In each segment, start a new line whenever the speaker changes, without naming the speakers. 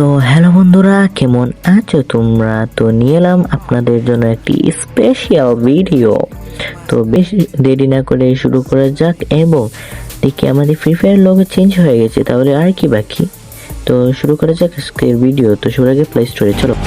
So hello বন্ধুরা, কেমন আছো তোমরা? তো নিয়ে এলাম আপনাদের জন্য একটি স্পেশাল ভিডিও। তো বেশি দেরি না করে শুরু করা যাক। এবং দেখি আমাদের ফ্রি ফায়ার লোগো চেঞ্জ হয়ে গেছে, তাহলে আর কি বাকি। তো শুরু করা যাক আজকের ভিডিও। তো শুরু আগে প্লে স্টোরে চলো।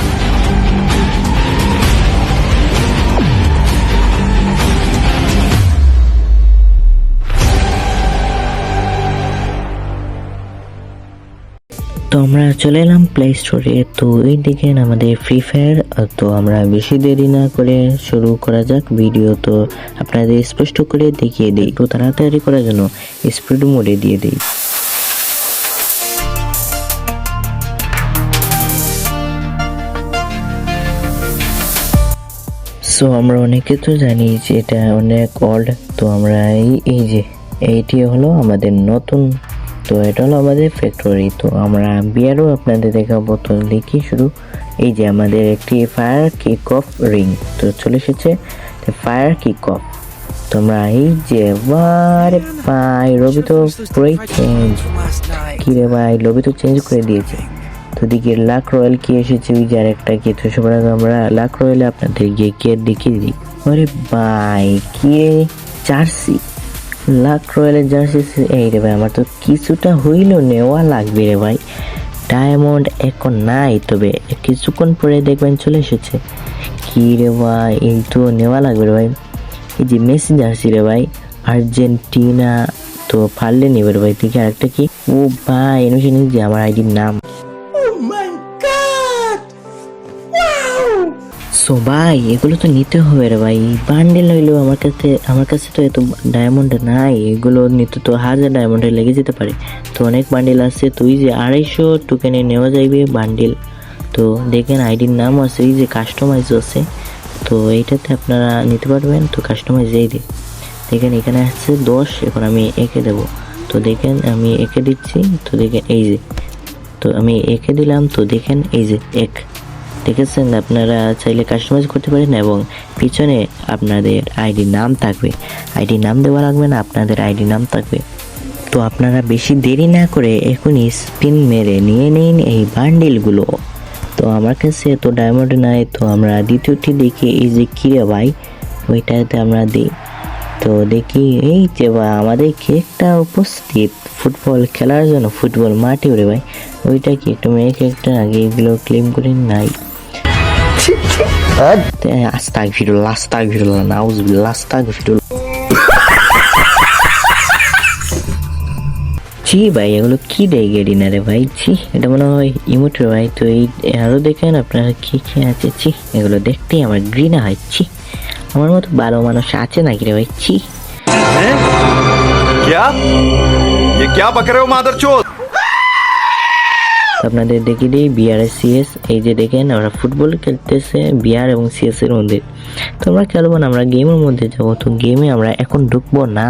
তো আমরা চলে এলাম প্লে স্টোরে। তো এই দেখেন আমাদের ফ্রি ফায়ার। তো আমরা বেশি দেরি না করে শুরু করা যাক ভিডিও। তো আপনাদের স্পষ্ট করে দেখিয়ে দিই, তো তাড়াতাড়ি করার জন্য স্পিড মোডে দিয়ে দিই। সো আমরা অনেকে তো জানি যে এটা অনেক ওল্ড। তো আমরা এই যে এইটি হলো আমাদের নতুন। তো এটা হলো আমাদের ফ্যাক্টরি। তো আমরা বিয়ারও আপনাদের দেখাবো। তো দেখি শুরু। এই যে আমাদের একটি ফায়ার কিক অফ রিং তো চলে এসেছে। Fire kick off. তো আমরা এই যে বারে ভাই রবি তো পুরোই চেঞ্জ। কি রে ভাই, রবি তো চেঞ্জ করে দিয়েছে। তো দিকে লাক রয়্যাল কি এসেছে, ওই যে আরেকটা কি। তো সবার আগে আমরা লাক রয়্যালে আপনাদের গিয়ে কি দেখিয়ে দিই। আরে ভাই কি জার্সি, লাক রয়্যালের জার্সি। এই রে ভাই, আমার তো কিছুটা হইলেও নেওয়া লাগবে রে ভাই। ডায়মন্ড এখন নাই, তবে কিছুক্ষণ পরে দেখবেন চলে এসেছে। কি রে ভাই, এই তো নেওয়া লাগবে রে ভাই। এই যে মেসি জার্সি রে ভাই, আর্জেন্টিনা। তো পারলে নেবে রে ভাই। দেখি আরেকটা কি। ও ভাই এনে যে আমার আইডির নাম। সো ভাই এগুলো তো নিতে হবে রে ভাই। বান্ডেল হইলেও আমার কাছে তো এত ডায়মন্ড নাই। এগুলো নিতে তো 1000 ডায়মন্ডে লেগে যেতে পারে। তো অনেক বান্ডেল আছে। তো এই যে 250 টোকেনে নেওয়া যাইবে বান্ডেল। তো দেখেন আইডির নাম আছে, এই যে কাস্টমাইজ আছে। তো এইটাতে আপনারা নিতে পারবেন। তো কাস্টমাইজ এই দিই। দেখেন এখানে আসছে 10, এখন আমি একে দেবো। তো দেখেন আমি একে দিচ্ছি। তো দেখেন এই যে, তো আমি একে দিলাম। তো দেখেন এই যে এক, দেখেছেন? আপনারা চাইলে কাস্টমাইজ করতে পারেন এবং পিছনে আপনাদের আইডি নাম থাকবে। আইডি নাম দেওয়া লাগবে না, আপনাদের আইডি নাম থাকবে। তো আপনারা বেশি দেরি না করে এখনই স্পিন মেরে নিয়ে নিন এই বান্ডিলগুলো। তো আমার কাছে তো ডায়মন্ড নাই। তো আমরা দ্বিতীয়টি দেখি, এই যে কিরে ভাই, ওইটাতে আমরা দিই। তো দেখি এই যে ভাই আমাদের কেকটা উপস্থিত ফুটবল খেলার জন্য। ফুটবল মাঠে ওরে ভাই, ওইটা কি একটু মেয়ে কেকটা আগে এগুলো ক্লেম করে নাই। আস্তাগফিরুল্লাহ নাউজুবিল্লাহ আস্তাগফিরুল্লাহ। জি ভাই এগুলো কি দেয় গেড়ি না রে ভাই। জি এটা মনে হয় ইমোট রে ভাই। তো এই আরো দেখেন আপনারা কি কি আছে। জি এগুলো দেখতেই আমার ঘৃণা হয়। জি আমার মতো ভালো মানুষ আছে নাকি রে ভাই। জি
क्या बक रहे हो मादरचोद।
আপনাদের দেখি দিই বিআর সিএস। এই যে দেখেন আমরা ফুটবল খেলতেছে বিআর এবং সিএস এর মধ্যে। তো আমরা খেলবো না, আমরা গেমের মধ্যে যাবো। তো গেমে আমরা এখন ঢুকবো না,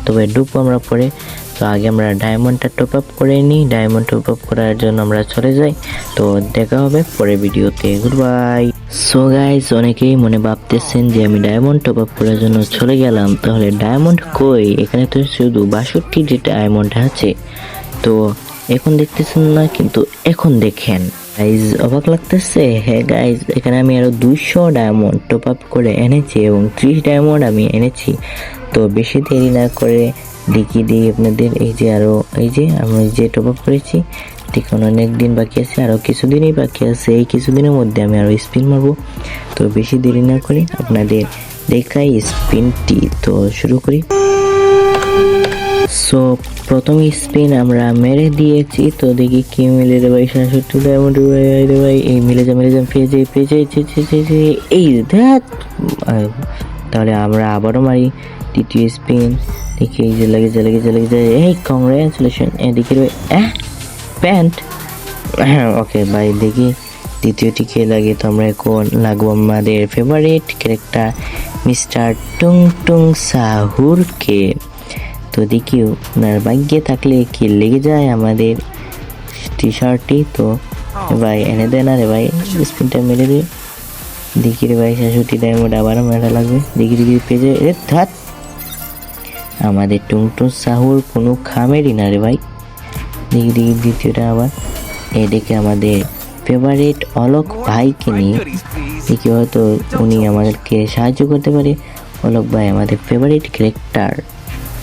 তবে ঢুকবো আমরা পরে। তো আগে আমরা ডায়মন্ডটা টপ আপ করে নিই। ডায়মন্ড টপ আপ করার জন্য আমরা চলে যাই। তো দেখা হবে পরে ভিডিওতে। Good bye. সো গাইস, অনেকেই মনে ভাবতেছেন যে আমি ডায়মন্ড টপ আপ করার জন্য চলে গেলাম, তাহলে ডায়মন্ড কই? এখানে তো শুধু 62 যে ডায়মন্ড আছে। তো এখন দেখতেছেন না, কিন্তু এখন দেখেন গাইজ, অবাক লাগতেছে। হ্যাঁ গাইজ, এখানে আমি আরো 200 ডায়মন্ড টপ আপ করে এনেছি এবং 30 ডায়মন্ড আমি এনেছি। তো বেশি দেরি না করে দেখিয়ে দিই আপনাদের। এই যে আরো এই যে আমি যে টপ আপ করেছি, দেখুন অনেক দিন বাকি আছে, আরো কিছুদিনই বাকি আছে। এই কিছুদিনের মধ্যে আমি আরো স্পিন মারবো। তো বেশি দেরি না করে আপনাদের দেখাই স্পিনটি। তো শুরু করি। সো প্রথম স্পিন আমরা মেরে দিয়েছি। তো দেখি কি মিলে রে ভাই। 67 ডায়মন্ড রে ভাই। এই মিলে যা পেয়ে যাই। এই দেখ, তাহলে আমরা আবারও মারি দ্বিতীয় স্পিন। দেখি এই যে লেগে যায়। এই কংগ্রেচুলেশন। এদিকে প্যান্ট। হ্যাঁ ওকে ভাই, দেখি দ্বিতীয়টি কে লাগে। তো আমরা এখন লাগবো আমাদের ফেভারিট ক্যারেক্টার মিস্টার টুং টুং সাহুরকে। তো দেখি ওনার ভাগ্যে থাকলে কি লেগে যায় আমাদের টি শার্টটি। তো ভাই এনে দেয় না রে ভাই, স্পিনটা মেরে দে। দেখি রে ভাই 66 ডায়মন্ড আবার মেলা লাগবে। দেখি পেয়ে যায়। ধাত, আমাদের টুংটুং সাহুর কোনো খামেরই না রে ভাই। দেখি দ্বিতীয়টা আবার এদিকে আমাদের ফেভারিট অলোক ভাইকে নিয়ে দেখি হয়তো উনি আমাদেরকে সাহায্য করতে পারে। অলোক ভাই আমাদের ফেভারিট ক্যারেক্টার,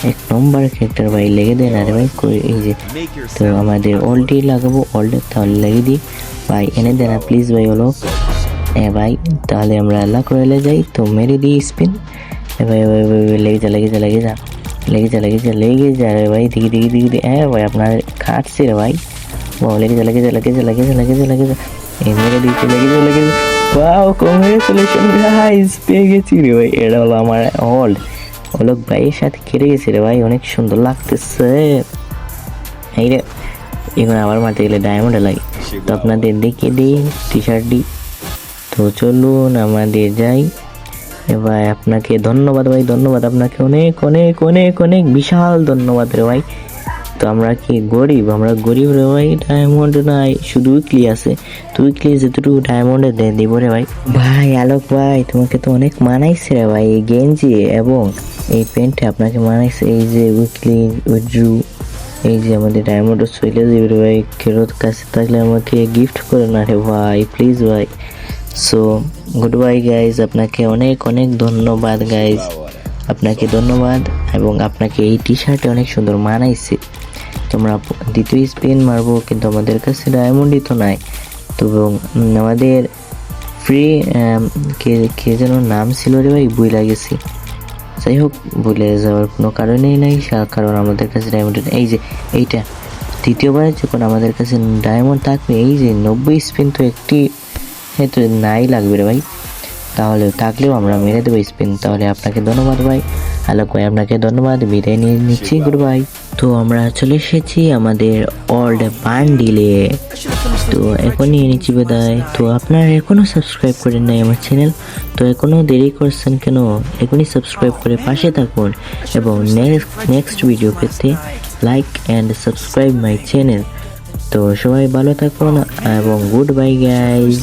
1 নম্বর ক্যারেক্টার ভাই, লেগে দেন আরে ভাই। এই যে তো আমাদের অলটি লাগাবো, অলটি তাহলে লেগে দিই ভাই, এনে দেন না প্লিজ ভাই অলোক। হ্যাঁ ভাই, তাহলে আমরা লাখ রয়েলে যাই, তো মেরে দিই স্পিন। ভাই ভাই ভাই লেগে যা লেগে যা লেগে যা লেগে যা লেগে যা লেগে যা রে ভাই, দিকে দিকে দিকে দিকে। হ্যাঁ ভাই আপনার কাটছে রে ভাই, ও লেগে যা লেগে যা লেগে যা লেগে যা লেগে যা লেগে যা, এই মেরে দিচ্ছে লেগে যা লেগে যা। ওয়াও কংগ্রেচুলেশন গাইস, পেয়ে গেছি রে ভাই। এটা হলো আমার অল্ড অলোক ভাইয়ের সাথে খেলে গেছি রে ভাই, অনেক সুন্দর লাগতেছে। এই রে এখন আবার মারতে গেলে ডায়মন্ডে লাগে, তো আপনাদের দেখিয়ে দিই টি শার্টটি। তো চলুন আমাদের যাই। এবার আপনাকে ধন্যবাদ ভাই, ধন্যবাদ আপনাকে অনেক অনেক অনেক অনেক বিশাল ধন্যবাদ রে ভাই। তো আমরা কি গরিব, আমরা গরিব রে ভাই, ডায়মন্ড নাই, শুধু উইকলি আছে। তো উইকলি যেটুকু ডায়মন্ডে দিব রে ভাই। ভাই আলোক ভাই তোমাকে তো অনেক মানাইছে রে ভাই, এই গেঞ্জি এবং এই প্যান্টটা আপনাকে মানাইছে। এই যে উইকলি উইথড্রু, এই যে আমাদের ডায়মন্ড চলে যাবে রে ভাই, ফেরত কাছে থাকলে আমাকে গিফট করে না রে ভাই, প্লিজ ভাই। সো গুড বাই গাইজ, আপনাকে অনেক অনেক ধন্যবাদ গাইজ, আপনাকে ধন্যবাদ। এবং আপনাকে এই টি শার্টে অনেক সুন্দর মানাইছে। তোমরা দ্বিতীয় স্পিন মারবো, কিন্তু আমাদের কাছে ডায়মন্ডই তো নাই। তো আমাদের ফ্রি কে যেন নাম ছিল রে ভাই, ভুলে গেছি। যাই হোক, ভুলে যাওয়ার কোনো কারণেই নাই, কারণ আমাদের কাছে ডায়মন্ড। এই যে এইটা দ্বিতীয়বার যখন আমাদের কাছে ডায়মন্ড থাকবে, এই যে 90 স্পিন তো একটি তো নাই লাগবে রে ভাই, তাহলে থাকলেও আমরা মেরে দেবো স্পিন। তাহলে আপনাকে ধন্যবাদ ভাই, আলোক ভাই আপনাকে ধন্যবাদ, বিদায় নিয়ে নিচ্ছি, গুড বাই। তো আমরা চলে এসেছি আমাদের ওল্ড বান্ডিলে, তো এখন নিয়ে নিচ্ছি বিদায়। তো আপনারা এখনও সাবস্ক্রাইব করেন নাই আমার চ্যানেল, তো এখনও দেরি করছেন কেন? এখনই সাবস্ক্রাইব করে পাশে থাকুন এবং নেক্সট ভিডিও পেতে like and subscribe my channel. তো সবাই ভালো থাকুন এবং গুড বাই গাইজ।